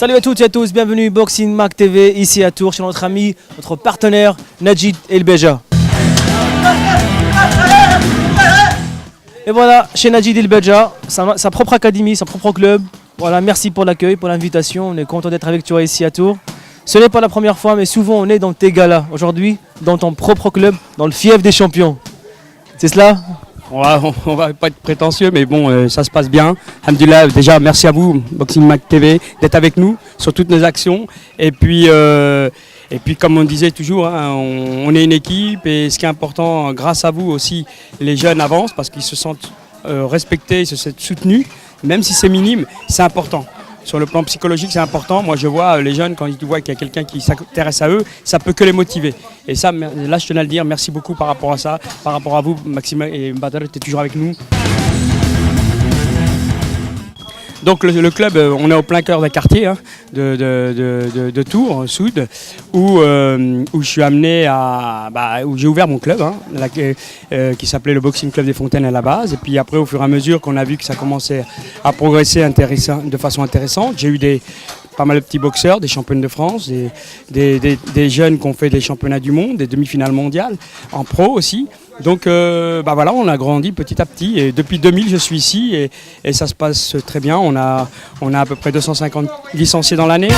Salut à toutes et à tous, bienvenue Boxing Mag TV ici à Tours chez notre ami, notre partenaire Najid El Beja. Et voilà, chez Najid El Beja, sa propre académie, son propre club. Voilà, merci pour l'accueil, pour l'invitation, on est content d'être avec toi ici à Tours. Ce n'est pas la première fois, mais souvent on est dans tes galas. Aujourd'hui, dans ton propre club, dans le fief des champions. C'est cela ? On va pas être prétentieux, mais bon, ça se passe bien. Alhamdoulilah, déjà merci à vous, Boxing Mag TV, d'être avec nous sur toutes nos actions. Et puis comme on disait toujours, hein, on est une équipe et ce qui est important, grâce à vous aussi, les jeunes avancent parce qu'ils se sentent respectés, ils se sentent soutenus, même si c'est minime, c'est important. Sur le plan psychologique, c'est important. Moi, je vois les jeunes, quand ils voient qu'il y a quelqu'un qui s'intéresse à eux, ça peut que les motiver. Et ça, là, je tenais à le dire. Merci beaucoup par rapport à ça. Par rapport à vous, Maxime et Badr, tu es toujours avec nous. Donc le club, on est au plein cœur d'un quartier hein, de Tours, Sud, où je suis amené à... où j'ai ouvert mon club, hein, qui s'appelait le Boxing Club des Fontaines à la base. Et puis après, au fur et à mesure qu'on a vu que ça commençait à progresser de façon intéressante, j'ai eu pas mal de petits boxeurs, des championnes de France, des jeunes qui ont fait des championnats du monde, des demi-finales mondiales, en pro aussi. Donc voilà, on a grandi petit à petit et depuis 2000 je suis ici et ça se passe très bien. On a à peu près 250 licenciés dans l'année.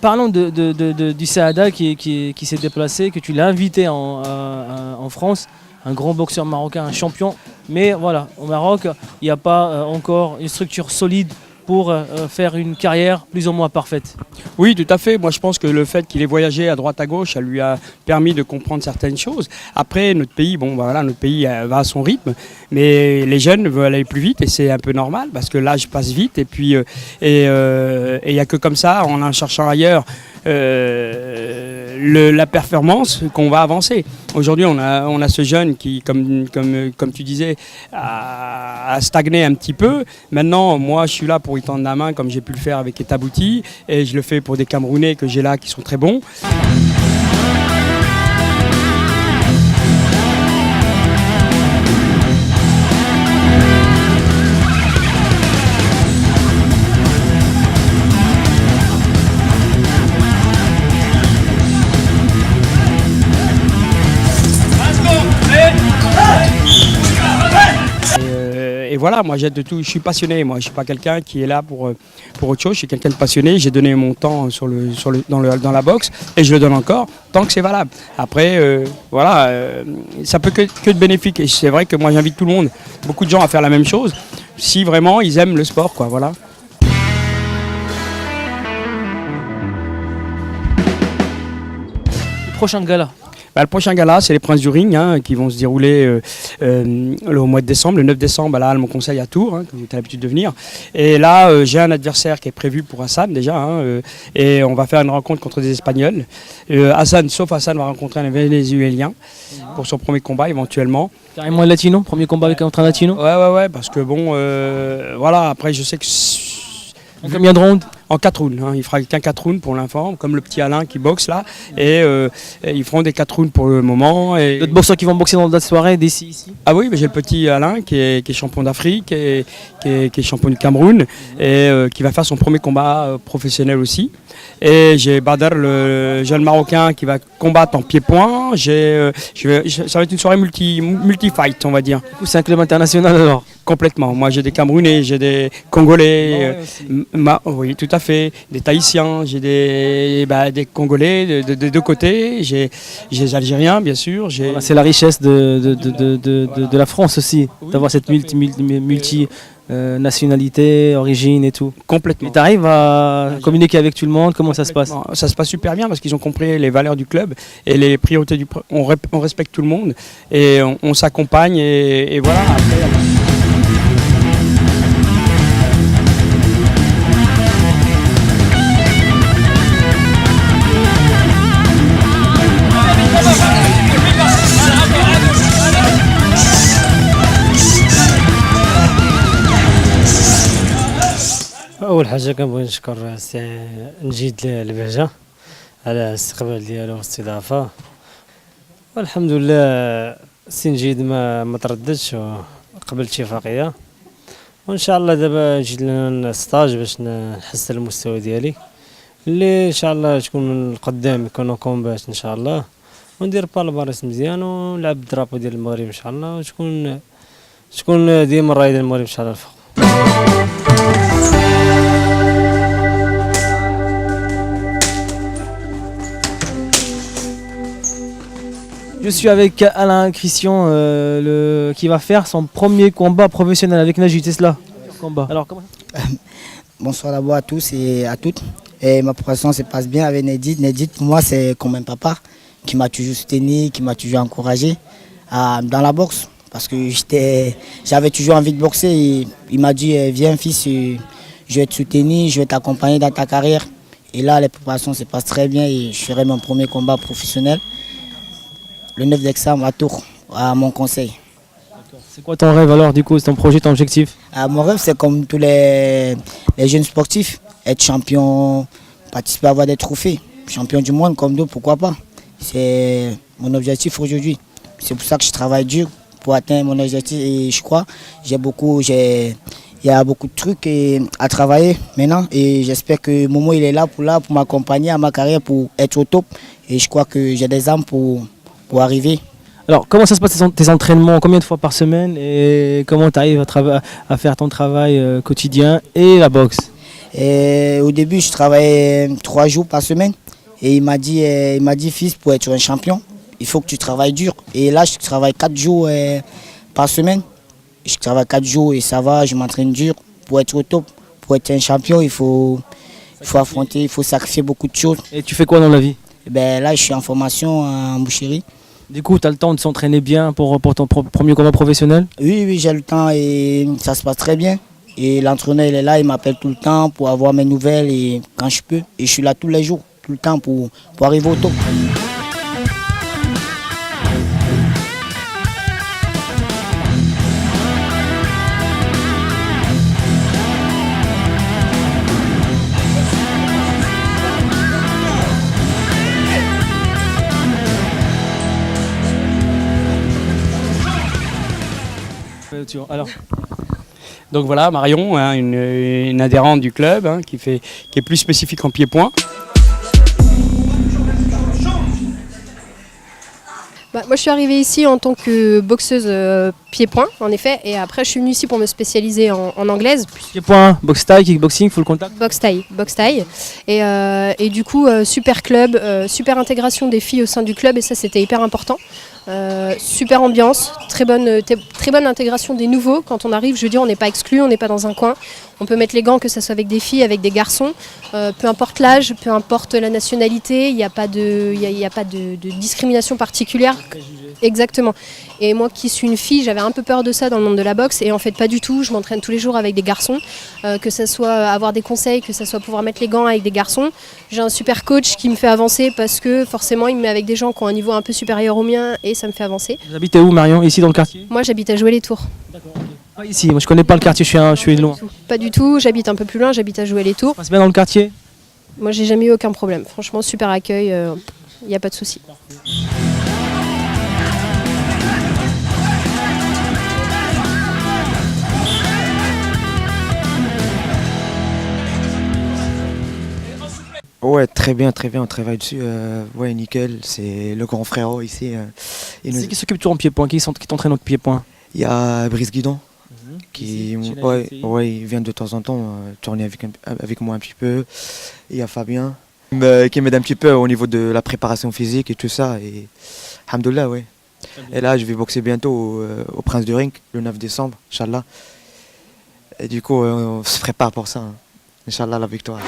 Parlons du Saada qui s'est déplacé, que tu l'as invité en France, un grand boxeur marocain, un champion. Mais voilà, au Maroc, il n'y a pas encore une structure solide pour faire une carrière plus ou moins parfaite. Oui, tout à fait. Moi, je pense que le fait qu'il ait voyagé à droite à gauche, ça lui a permis de comprendre certaines choses. Après, notre pays, notre pays va à son rythme, mais les jeunes veulent aller plus vite et c'est un peu normal parce que l'âge passe vite et puis il n'y a que comme ça, en cherchant ailleurs la performance, qu'on va avancer. Aujourd'hui, on a ce jeune qui, comme tu disais, a stagné un petit peu. Maintenant, moi, je suis là pour y tendre la main comme j'ai pu le faire avec Etabouti et je le fais pour des Camerounais que j'ai là qui sont très bons. Et voilà, moi j'aide de tout, je suis passionné, moi je suis pas quelqu'un qui est là pour autre chose, je suis quelqu'un de passionné, j'ai donné mon temps dans la boxe et je le donne encore tant que c'est valable. Après, ça peut que de bénéfique et c'est vrai que moi j'invite tout le monde, beaucoup de gens à faire la même chose, si vraiment ils aiment le sport, quoi, voilà. Le prochain gala. Le prochain gala, c'est les Princes du Ring hein, qui vont se dérouler au mois de décembre, le 9 décembre, à mon conseil à Tours, hein, comme tu as l'habitude de venir. Et là, j'ai un adversaire qui est prévu pour Hassan déjà, hein, et on va faire une rencontre contre des Espagnols. Hassan va rencontrer un Vénézuélien pour son premier combat éventuellement. Carrément un latino, premier combat avec un latino. Ouais, parce que bon, voilà, après je sais que... Combien de rounds ? En 4 rounds, hein. Il fera qu'un 4 rounds pour l'instant, comme le petit Alain qui boxe là. Et ils feront des 4 rounds pour le moment. D'autres boxeurs qui vont boxer dans la soirée d'ici ici ? Ah oui, mais j'ai le petit Alain qui est champion d'Afrique, qui est champion du Cameroun et qui va faire son premier combat professionnel aussi. Et j'ai Badr, le jeune Marocain, qui va combattre en pied-point. Ça va être une soirée multi-fight, on va dire. C'est un club international alors ? Complètement. Moi, j'ai des Camerounais, j'ai des Congolais, oui, tout à fait, des Tahitiens, j'ai des Congolais de deux côtés, j'ai des Algériens, bien sûr. Voilà, c'est la richesse de la France aussi, oui, d'avoir cette multi nationalité, origine et tout. Complètement. Et tu arrives à communiquer avec tout le monde, comment ça se passe ? Ça se passe super bien parce qu'ils ont compris les valeurs du club et les priorités on respecte tout le monde et on s'accompagne et voilà. Après, أول حاجة كنبغي نشكر السي نجيد البهجة على الاستقبال ديالو والاستضافة والحمد لله السي نجيد ما ترددش وقبل اتفاقية وان شاء الله دابا جيت لنا ستاج باش نحسن المستوى ديالي اللي ان شاء الله تكون من القدام يكونوا كومبات ان شاء الله وندير بالباريس مزيان ونلعب الدرابو ديال المغرب ان شاء الله وتكون ديما الرايه ديال المغرب ان شاء الله الفوق. Je suis avec Alain Christian qui va faire son premier combat professionnel avec Najid, c'est cela combat. Alors, comment ça... Bonsoir d'abord à tous et à toutes. Et ma préparation se passe bien avec Nedit. Nedit, pour moi, c'est comme un papa qui m'a toujours soutenu, qui m'a toujours encouragé dans la boxe. Parce que j'avais toujours envie de boxer. Et il m'a dit, viens fils, je vais te soutenir, je vais t'accompagner dans ta carrière. Et là, les préparations se passent très bien et je ferai mon premier combat professionnel le 9 décembre à Tours, à mon conseil. C'est quoi ton rêve alors, du coup, c'est ton projet, ton objectif? Mon rêve, c'est comme tous les jeunes sportifs, être champion, participer à avoir des trophées, champion du monde comme d'autres, pourquoi pas. C'est mon objectif aujourd'hui. C'est pour ça que je travaille dur pour atteindre mon objectif et je crois, il y a beaucoup de trucs à travailler maintenant et j'espère que Momo il est là pour m'accompagner à ma carrière, pour être au top et je crois que j'ai des armes pour arriver. Alors, comment ça se passe tes entraînements? Combien de fois par semaine? Et comment tu arrives à faire ton travail quotidien et la boxe? Au début, je travaillais 3 jours par semaine. Et il m'a dit, fils, pour être un champion, il faut que tu travailles dur. Et là, je travaille 4 jours par semaine. Je travaille 4 jours et ça va, je m'entraîne dur. Pour être au top, pour être un champion, il faut affronter, il faut sacrifier beaucoup de choses. Et tu fais quoi dans la vie? Là, je suis en formation en boucherie. Du coup, tu as le temps de s'entraîner bien pour ton premier combat professionnel? Oui, j'ai le temps et ça se passe très bien. Et l'entraîneur, il est là, il m'appelle tout le temps pour avoir mes nouvelles et quand je peux. Et je suis là tous les jours, tout le temps pour arriver au top. Alors. Donc voilà, Marion, hein, une adhérente du club hein, qui est plus spécifique en pied-point. Moi je suis arrivée ici en tant que boxeuse pied-point en effet et après je suis venue ici pour me spécialiser en anglaise. Pied-point, boxe taille, kickboxing, full contact? Boxe taille. Et du coup super club, super intégration des filles au sein du club et ça c'était hyper important. Super ambiance, très bonne intégration des nouveaux. Quand on arrive, je veux dire, on n'est pas exclu, on n'est pas dans un coin. On peut mettre les gants, que ce soit avec des filles, avec des garçons. Peu importe l'âge, peu importe la nationalité, il n'y a pas de discrimination particulière. Exactement. Et moi qui suis une fille, j'avais un peu peur de ça dans le monde de la boxe et en fait pas du tout. Je m'entraîne tous les jours avec des garçons, que ce soit avoir des conseils, que ce soit pouvoir mettre les gants avec des garçons. J'ai un super coach qui me fait avancer parce que forcément il me met avec des gens qui ont un niveau un peu supérieur au mien et ça me fait avancer. Vous habitez où, Marion? Ici dans le quartier? Moi j'habite à Jouer-les-Tours. D'accord. Pas ici, moi je connais pas le quartier, je suis loin. Pas du tout, j'habite un peu plus loin, j'habite à Jouer-les-Tours. Ça passe bien dans le quartier? Moi j'ai jamais eu aucun problème, franchement super accueil, il n'y a pas de souci. Ouais, très bien, on travaille dessus. Ouais, nickel, c'est le grand frérot ici. C'est qui s'occupe de toi en pied-point? Qui t'entraîne en pied-point? Il y a Brice Guidon, qui Ici, ouais, il vient de temps en temps tourner avec moi un petit peu. Il y a Fabien, qui m'aide un petit peu au niveau de la préparation physique et tout ça. Et alhamdoulilah, ouais. Et là, je vais boxer bientôt au Prince du Ring, le 9 décembre, Inch'Allah. Et du coup, on se prépare pour ça. Hein. Inch'Allah, la victoire.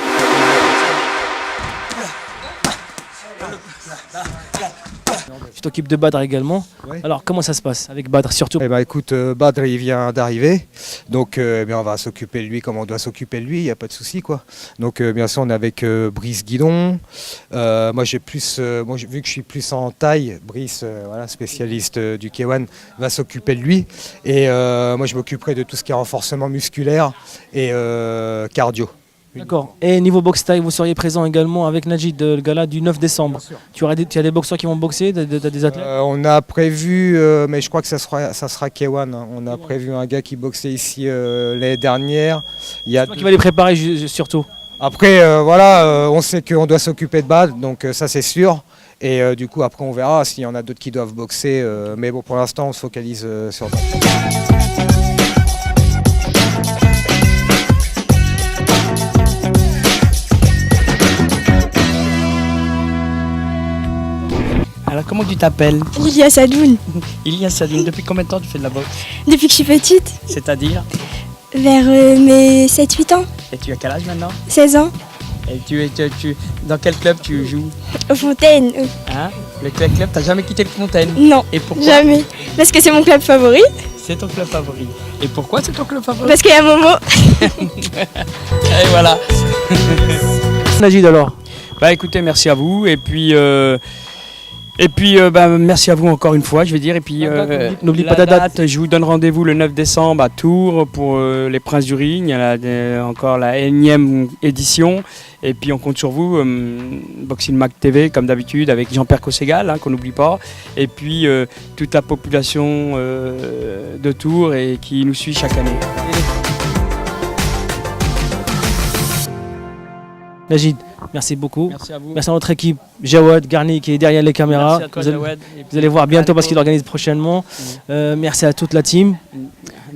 Tu t'occupes de Badr également. Ouais. Alors comment ça se passe avec Badr surtout? Eh ben, écoute, Badr il vient d'arriver, donc on va s'occuper de lui comme on doit s'occuper de lui, il n'y a pas de souci quoi. Donc bien sûr on est avec Brice Guidon. Moi vu que je suis plus en taille, Brice, voilà, spécialiste du K1, va s'occuper de lui. Et moi je m'occuperai de tout ce qui est renforcement musculaire et cardio. D'accord. Et niveau boxe taille, vous seriez présent également avec Najid, le gala du 9 décembre. Tu as des boxeurs qui vont boxer, des athlètes? On a prévu, mais je crois que ça sera K1, hein. On a prévu un gars qui boxait ici l'année dernière. Il y a C'est toi qui va les préparer surtout. Après, on sait qu'on doit s'occuper de Bad, donc ça c'est sûr. Et du coup, après, on verra s'il y en a d'autres qui doivent boxer. Mais bon, pour l'instant, on se focalise sur Bad. Alors comment tu t'appelles? Ilia Sadoun. Ilia Sadoun, depuis combien de temps tu fais de la boxe? Depuis que je suis petite, C'est-à-dire? vers mes 7-8 ans, Et tu as quel âge maintenant? 16 ans, Et dans quel club tu joues? aux Fontaines. Hein? Le club, t'as jamais quitté le Fontaine? Non, Et pourquoi? jamais. Parce que c'est mon club favori, C'est ton club favori. Et pourquoi c'est ton club favori? parce qu'il y a Momo. Et voilà. Najid alors. Bah écoutez, merci à vous. Et puis merci à vous encore une fois, je vais dire. Et puis, N'oublie la pas ta date. Je vous donne rendez-vous le 9 décembre à Tours pour les Princes du Ring. Il y a encore la énième édition. Et puis on compte sur vous, Boxing Mag TV comme d'habitude avec Jean-Pierre Cosségal, hein, qu'on n'oublie pas. Et puis toute la population de Tours et qui nous suit chaque année. Najid, merci beaucoup. Merci à vous. Merci à notre équipe, Jawad, Garni qui est derrière les caméras. Merci à toi, Vous allez- Jawad. Vous allez voir bientôt parce qu'il organise prochainement. Merci à toute la team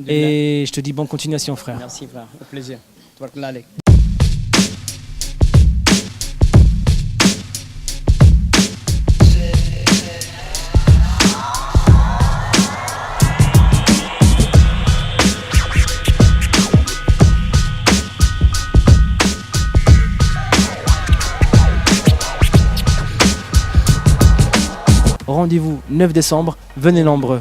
Et... et je te dis bonne continuation frère. Merci frère, au plaisir. Allez. Rendez-vous 9 décembre, venez nombreux.